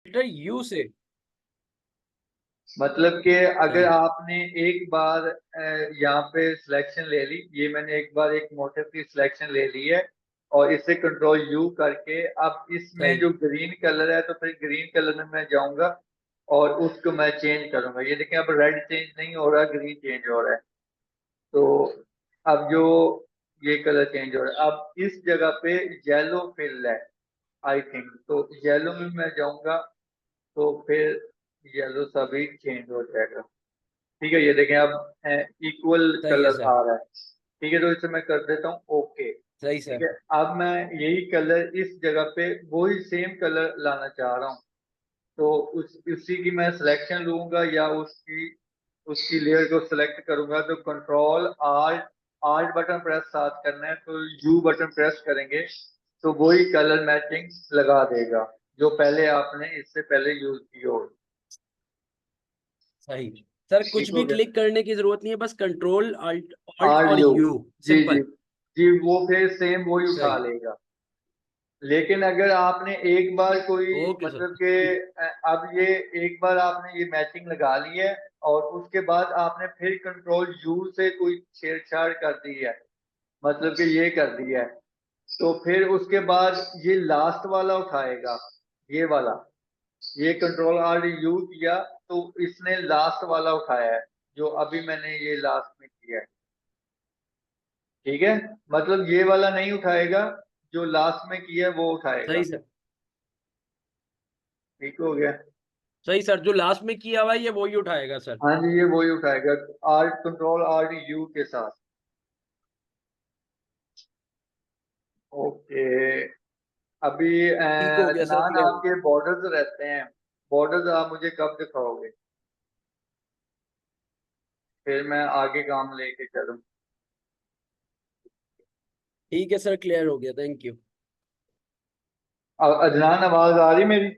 You से, मतलब कि अगर सही आपने एक बार यहाँ पे सिलेक्शन ले ली, ये मैंने एक बार एक मोटिव की सिलेक्शन ले ली है और इससे कंट्रोल यू करके अब इसमें सही जो ग्रीन कलर है तो फिर ग्रीन कलर में मैं जाऊंगा और उसको मैं चेंज करूंगा। ये देखें अब रेड चेंज नहीं हो रहा, ग्रीन चेंज हो रहा है। तो अब जो ये कलर चेंज हो रहा है, अब इस जगह पे येलो फिल है आई थिंक, तो येलो में मैं जाऊंगा तो फिर येलो सा भी चेंज हो जाएगा। ठीक है, ये देखें अब इक्वल सही है कलर सर, आ रहा है। ठीक है, तो इसे मैं कर देता हूँ ओके। सही ठीक सर। है, अब मैं यही कलर इस जगह पे वही सेम कलर लाना चाह रहा हूँ, तो उसी की मैं सिलेक्शन लूंगा या उसकी उसकी लेयर को सिलेक्ट करूंगा, तो control alt alt button press साथ करना है, तो यू बटन प्रेस करेंगे तो वही कलर मैचिंग लगा देगा जो पहले आपने इससे पहले यूज की हो। सही सर, कुछ ठीक हो भी गया, क्लिक करने की जरूरत नहीं है, बस कंट्रोल अल्ट अल्ट आर और यू, यू, जी जी सिंपल। जी, वो फिर सेम वही उठा सही, लेगा। लेकिन अगर आपने एक बार कोई ओके सर। मतलब कि अब ये एक बार आपने ये मैचिंग लगा ली है और उसके बाद आपने फिर कंट्रोल यू से कोई छेड़छाड़ कर दी है, मतलब कि ये कर दिया है, तो फिर उसके बाद ये लास्ट वाला उठाएगा, ये वाला, ये कंट्रोल आर यू किया तो इसने लास्ट वाला उठाया है जो अभी मैंने ये लास्ट में किया है। ठीक है, मतलब ये वाला नहीं उठाएगा, जो लास्ट में किया है वो सही उठाएगा। सर, ठीक हो गया। सही सर, जो लास्ट में किया हुआ है ये वही उठाएगा सर। हाँ जी, ये वही उठाएगा, आर कंट्रोल आर यू के साथ। ओके, अभी ठीक हो गया सर, अदनान क्लियर। आपके बॉर्डर्स रहते हैं, बॉर्डर्स आप मुझे कब दिखाओगे, फिर मैं आगे काम लेके चलूँ। ठीक है सर, क्लियर हो गया, थैंक यू। अदनान, आवाज आ रही मेरी?